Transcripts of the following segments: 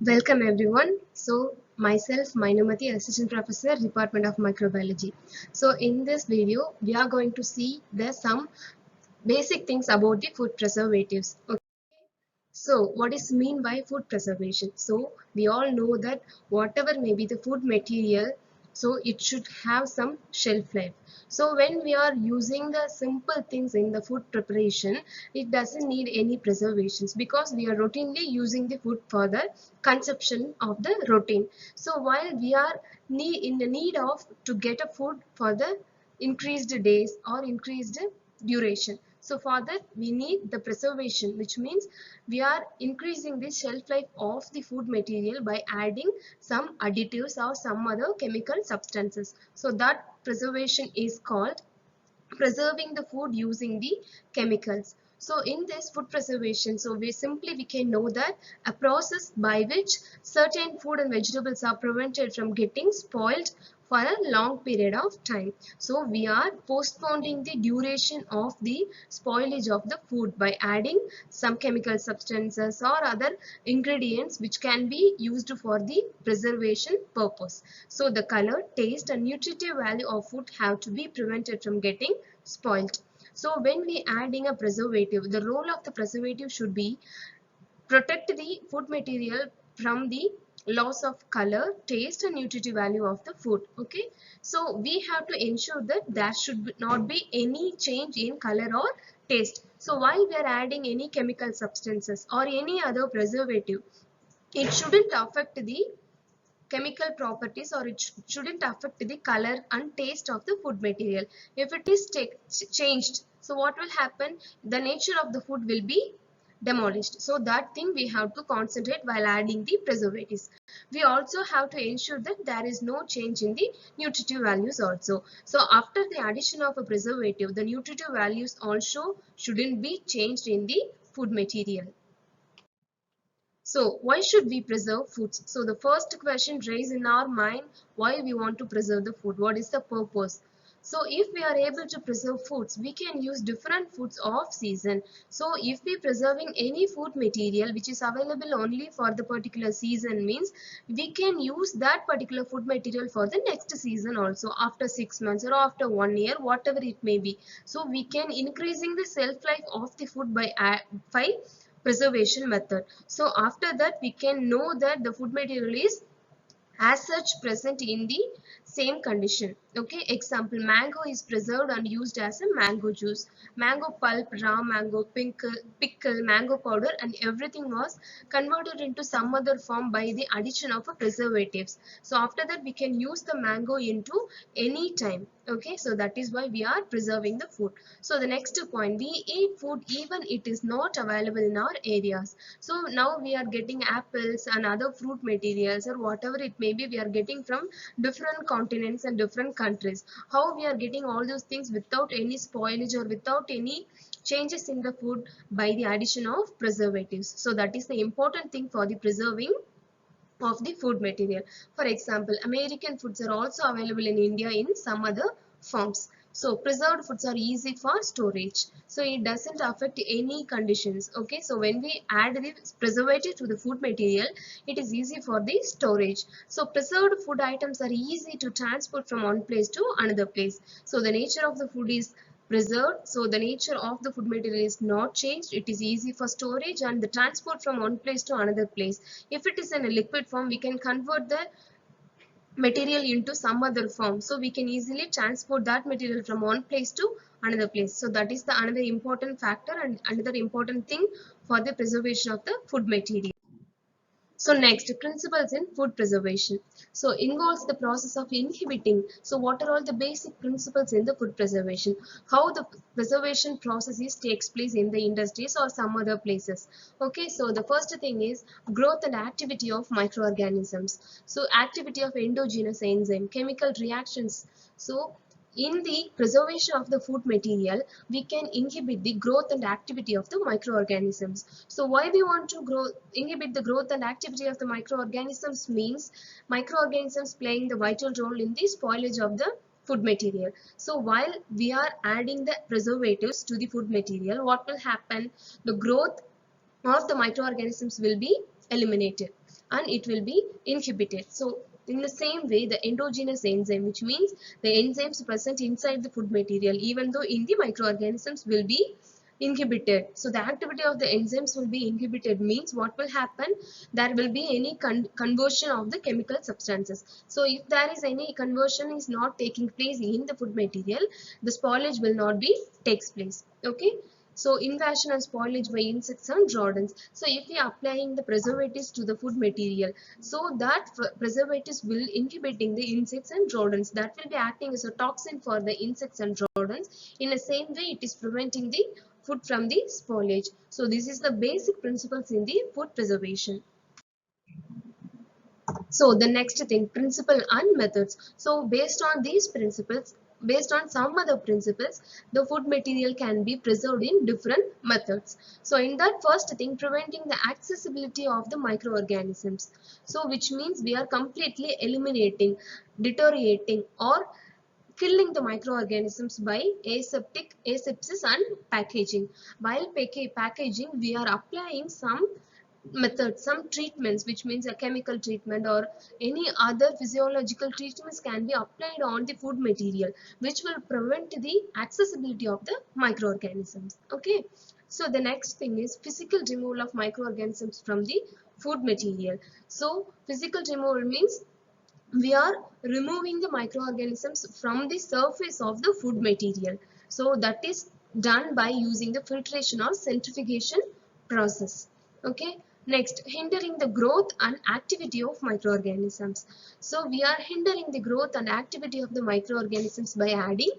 Welcome everyone. So myself, Mainumati, Assistant Professor, Department of Microbiology. So in this video, we are going to see the some basic things about the food preservatives. Okay. So what is mean by food preservation? So we all know that whatever may be the food material, so it should have some shelf life. So when we are using the simple things in the food preparation, it doesn't need any preservations because we are routinely using the food for the consumption of the routine. So while we are in the need of to get a food for the increased days or increased duration. So for that we need the preservation, which means we are increasing the shelf life of the food material by adding some additives or some other chemical substances. So that preservation is called preserving the food using the chemicals. So in this food preservation, so we can know that a process by which certain food and vegetables are prevented from getting spoiled for a long period of time. So we are postponing the duration of the spoilage of the food by adding some chemical substances or other ingredients which can be used for the preservation purpose. So the color, taste and nutritive value of food have to be prevented from getting spoiled. So when we adding a preservative, the role of the preservative should be protect the food material from the loss of color, taste and nutritive value of the food. Okay, so we have to ensure that there should not be any change in color or taste. So while we are adding any chemical substances or any other preservative, it shouldn't affect the chemical properties or it shouldn't affect the color and taste of the food material. If it is changed, so what will happen? The nature of the food will be demolished. So that thing we have to concentrate while adding the preservatives. We also have to ensure that there is no change in the nutritive values also. So after the addition of a preservative, the nutritive values also shouldn't be changed in the food material. So why should we preserve foods? So the first question raised in our mind, why we want to preserve the food? What is the purpose? So if we are able to preserve foods, we can use different foods of season. So if we preserving any food material which is available only for the particular season means we can use that particular food material for the next season also after 6 months or after 1 year, whatever it may be. So we can increasing the shelf life of the food by preservation method. So after that we can know that the food material is as such present in the same condition. Okay, example, mango is preserved and used as a mango juice. Mango pulp, raw mango, pickle, mango powder and everything was converted into some other form by the addition of a preservatives. So after that we can use the mango into any time. Okay, so that is why we are preserving the food. So the next point, we eat food even it is not available in our areas. So now we are getting apples and other fruit materials or whatever it may be, we are getting from different continents and different countries. How we are getting all those things without any spoilage or without any changes in the food by the addition of preservatives. So that is the important thing for the preserving of the food material. For example, American foods are also available in India in some other forms. So preserved foods are easy for storage. So it doesn't affect any conditions. Okay, so when we add the preservative to the food material, it is easy for the storage. So preserved food items are easy to transport from one place to another place. So the nature of the food is preserved, so the nature of the food material is not changed. It is easy for storage and the transport from one place to another place. If it is in a liquid form, we can convert the material into some other form, so we can easily transport that material from one place to another place. So that is the another important factor and another important thing for the preservation of the food material. So next, principles in food preservation. So involves the process of inhibiting. So what are all the basic principles in the food preservation? How the preservation processes takes place in the industries or some other places. Okay, so the first thing is growth and activity of microorganisms. So activity of endogenous enzyme, chemical reactions. So in the preservation of the food material, we can inhibit the growth and activity of the microorganisms. So why we want to inhibit the growth and activity of the microorganisms means microorganisms playing the vital role in the spoilage of the food material. So while we are adding the preservatives to the food material, what will happen? The growth of the microorganisms will be eliminated. and it will be inhibited. So in the same way, the endogenous enzyme, which means the enzymes present inside the food material, even though in the microorganisms, will be inhibited. So the activity of the enzymes will be inhibited, means what will happen? There will be any conversion of the chemical substances. So if there is any conversion is not taking place in the food material, the spoilage will not be takes place. Okay. So invasion and spoilage by insects and rodents. So if we are applying the preservatives to the food material, so that preservatives will inhibiting the insects and rodents, that will be acting as a toxin for the insects and rodents. In the same way, it is preventing the food from the spoilage. So this is the basic principles in the food preservation. So the next thing, principle and methods. So based on these principles, based on some other principles, the food material can be preserved in different methods. So in that first thing, preventing the accessibility of the microorganisms. So which means we are completely eliminating, deteriorating or killing the microorganisms by asepsis and packaging. While packaging, we are applying some methods, some treatments, which means a chemical treatment or any other physiological treatments can be applied on the food material, which will prevent the accessibility of the microorganisms. Okay. So the next thing is physical removal of microorganisms from the food material. So physical removal means we are removing the microorganisms from the surface of the food material. So that is done by using the filtration or centrifugation process. Okay. Next, hindering the growth and activity of microorganisms. So we are hindering the growth and activity of the microorganisms by adding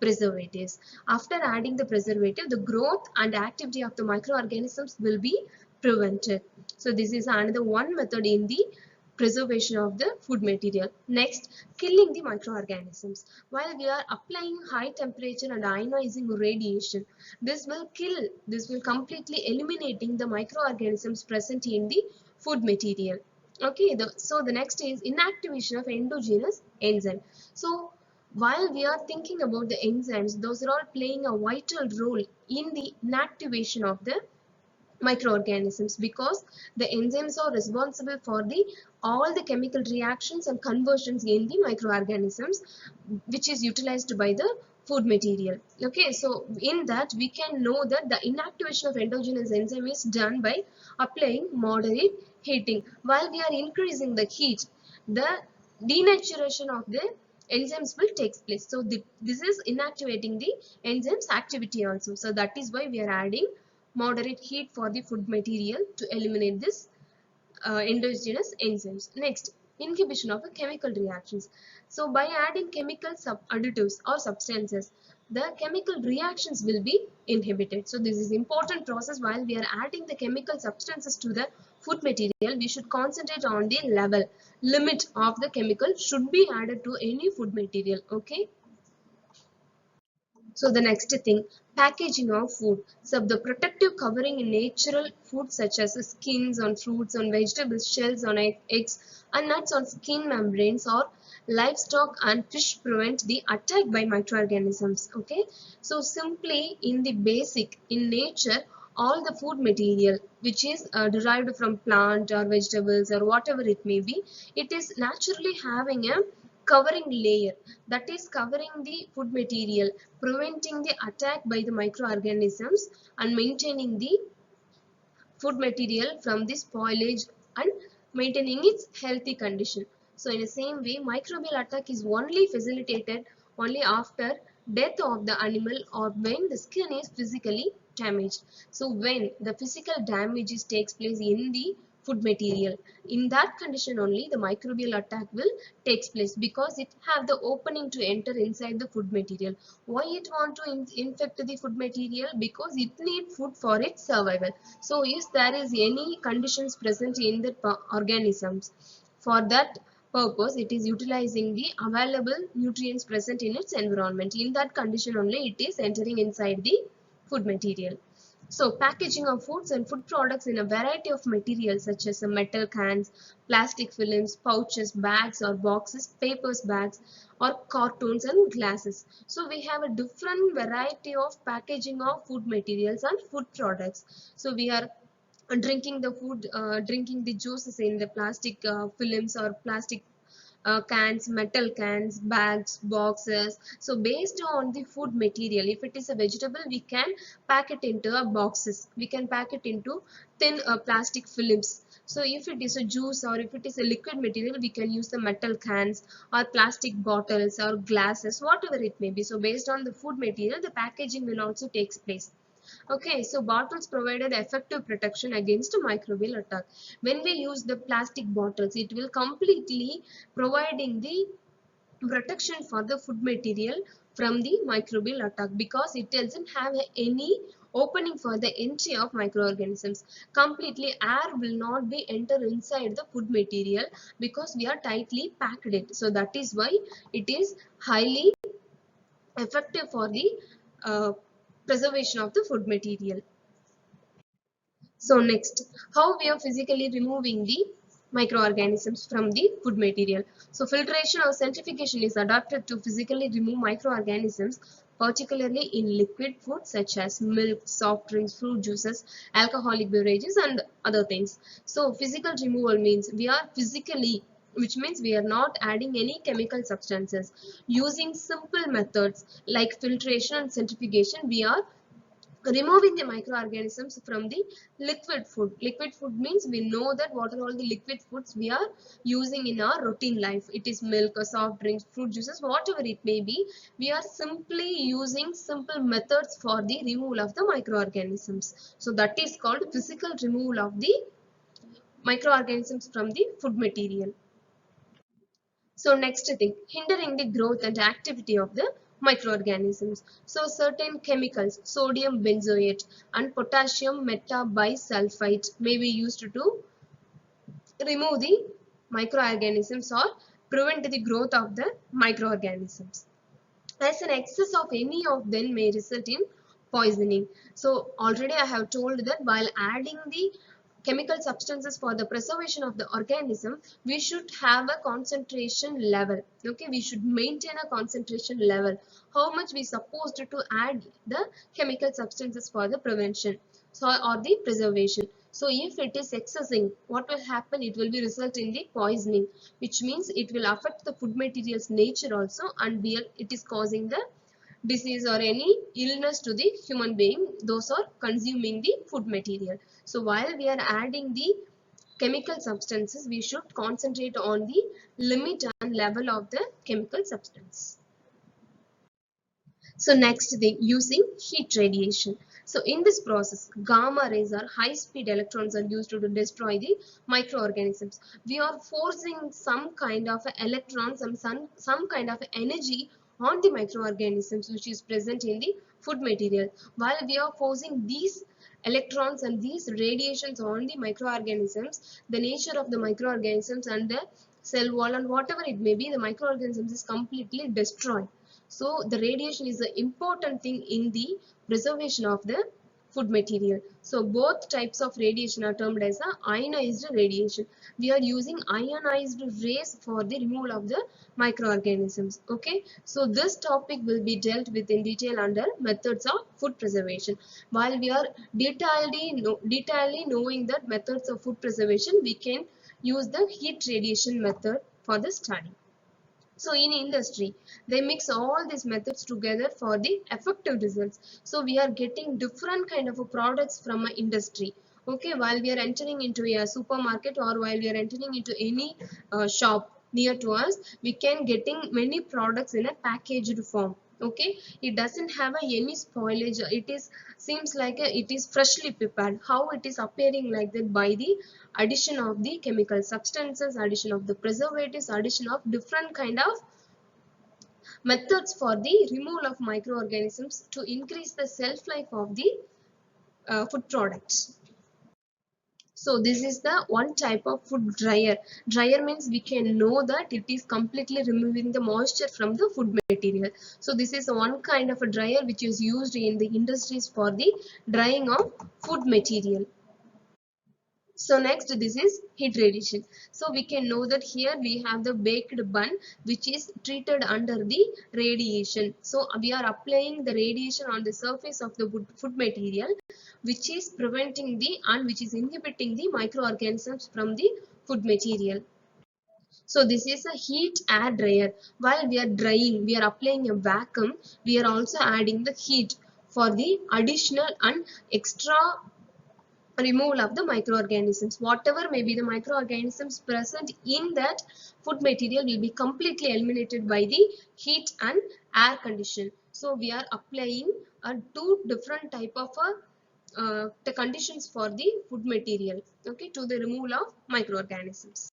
preservatives. After adding the preservative, the growth and activity of the microorganisms will be prevented. So this is another one method in the preservation of the food material. Next, killing the microorganisms. While we are applying high temperature and ionizing radiation, this will completely eliminating the microorganisms present in the food material. Okay, so the next is inactivation of endogenous enzyme. So while we are thinking about the enzymes, those are all playing a vital role in the inactivation of the microorganisms, because the enzymes are responsible for the all the chemical reactions and conversions in the microorganisms, which is utilized by the food material. Okay, so in that we can know that the inactivation of endogenous enzyme is done by applying moderate heating. While we are increasing the heat, the denaturation of the enzymes will take place. So this is inactivating the enzymes activity also. So that is why we are adding moderate heat for the food material to eliminate this endogenous enzymes. Next, inhibition of the chemical reactions. So by adding chemical additives or substances, the chemical reactions will be inhibited. So this is important process. While we are adding the chemical substances to the food material, we should concentrate on the limit of the chemical should be added to any food material. Okay. So the next thing, packaging of food. So the protective covering in natural food such as skins on fruits, on vegetables, shells on eggs, and nuts on skin membranes or livestock and fish prevent the attack by microorganisms. Okay. So simply in the basic, in nature, all the food material which is derived from plant or vegetables or whatever it may be, it is naturally having a covering layer that is covering the food material, preventing the attack by the microorganisms and maintaining the food material from the spoilage and maintaining its healthy condition. So in the same way, microbial attack is only facilitated only after death of the animal or when the skin is physically damaged. So when the physical damages takes place in the food material, in that condition only the microbial attack will takes place, because it have the opening to enter inside the food material. Why it want to infect the food material? Because it need food for its survival. So if there is any conditions present in the organisms, for that purpose it is utilizing the available nutrients present in its environment. In that condition only it is entering inside the food material. So packaging of foods and food products in a variety of materials such as metal cans, plastic films, pouches, bags or boxes, papers bags or cartons and glasses. So we have a different variety of packaging of food materials and food products. So we are drinking the food, drinking the juices in the plastic films or plastic cans, metal cans, bags, boxes. So based on the food material, if it is a vegetable, we can pack it into a boxes. We can pack it into thin plastic films. So if it is a juice or if it is a liquid material, we can use the metal cans or plastic bottles or glasses, whatever it may be. So based on the food material, the packaging will also takes place. Okay, so bottles provided effective protection against microbial attack. When we use the plastic bottles, it will completely providing the protection for the food material from the microbial attack, because it doesn't have any opening for the entry of microorganisms. Completely air will not be enter inside the food material because we are tightly packed it. So that is why it is highly effective for the uh, preservation of the food material. So next, how we are physically removing the microorganisms from the food material. So filtration or centrifugation is adapted to physically remove microorganisms, particularly in liquid food such as milk, soft drinks, fruit juices, alcoholic beverages and other things. So physical removal means we are physically, which means we are not adding any chemical substances. Using simple methods like filtration and centrifugation, we are removing the microorganisms from the liquid food. Liquid food means we know that what are all the liquid foods we are using in our routine life. It is milk or soft drinks, fruit juices, whatever it may be. We are simply using simple methods for the removal of the microorganisms. So that is called physical removal of the microorganisms from the food material. So next thing, hindering the growth and activity of the microorganisms. So certain chemicals, sodium benzoate and potassium metabisulfite may be used to remove the microorganisms or prevent the growth of the microorganisms. As an excess of any of them may result in poisoning. So already I have told that while adding the chemical substances for the preservation of the organism, we should have a concentration level. Okay, we should maintain a concentration level. How much we supposed to add the chemical substances for the prevention, so or the preservation. So if it is excessing, what will happen? It will be result in the poisoning, which means it will affect the food material's nature also, and it is causing the disease or any illness to the human being, those are consuming the food material. So while we are adding the chemical substances, we should concentrate on the limit and level of the chemical substance. So next thing, using heat radiation. So in this process, gamma rays or high speed electrons are used to destroy the microorganisms. We are forcing some kind of electrons and some kind of energy on the microorganisms which is present in the food material. While we are forcing these electrons and these radiations on the microorganisms, the nature of the microorganisms and the cell wall and whatever it may be, the microorganisms is completely destroyed. So the radiation is an important thing in the preservation of the food material. So both types of radiation are termed as a ionized radiation. We are using ionized rays for the removal of the microorganisms. Okay, so this topic will be dealt with in detail under methods of food preservation. While we are detailedly knowing that methods of food preservation, we can use the heat radiation method for the study. So in industry, they mix all these methods together for the effective results. So we are getting different kind of a products from an industry. Okay, while we are entering into a supermarket or while we are entering into any shop near to us, we can getting many products in a packaged form. Okay, it doesn't have any spoilage. It is seems like it is freshly prepared. How it is appearing like that? By the addition of the chemical substances, addition of the preservatives, addition of different kind of methods for the removal of microorganisms to increase the shelf life of the food products. So this is the one type of food dryer. Dryer means we can know that it is completely removing the moisture from the food material. So this is one kind of a dryer which is used in the industries for the drying of food material. So next, this is heat radiation. So we can know that here we have the baked bun which is treated under the radiation. So we are applying the radiation on the surface of the food material, which is preventing the and which is inhibiting the microorganisms from the food material. So this is a heat air dryer. While we are drying, we are applying a vacuum, we are also adding the heat for the additional and extra removal of the microorganisms. Whatever may be the microorganisms present in that food material will be completely eliminated by the heat and air condition. So we are applying two different type of the conditions for the food material, okay, to the removal of microorganisms.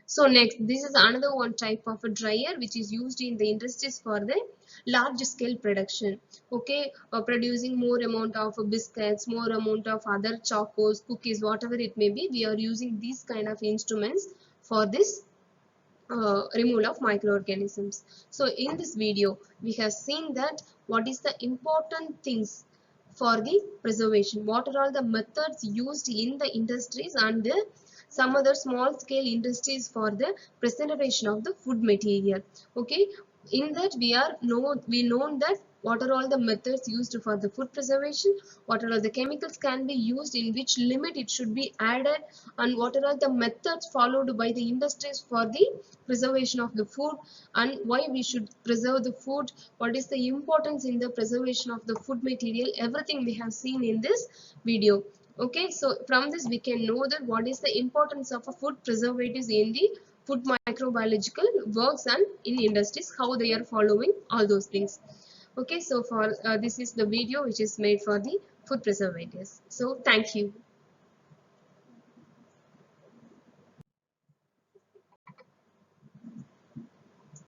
So next, this is another one type of a dryer which is used in the industries for the large scale production. Okay, producing more amount of biscuits, more amount of other chocos, cookies, whatever it may be. We are using these kind of instruments for this removal of microorganisms. So in this video, we have seen that what is the important things for the preservation, what are all the methods used in the industries and some other small scale industries for the preservation of the food material. Okay, in that we know that what are all the methods used for the food preservation, what are all the chemicals can be used, in which limit it should be added, and what are all the methods followed by the industries for the preservation of the food, and why we should preserve the food, what is the importance in the preservation of the food material. Everything we have seen in this video. Okay, so from this we can know that what is the importance of a food preservatives in the food microbiological works and in industries, how they are following all those things. Okay, so for this is the video which is made for the food preservatives. So thank you.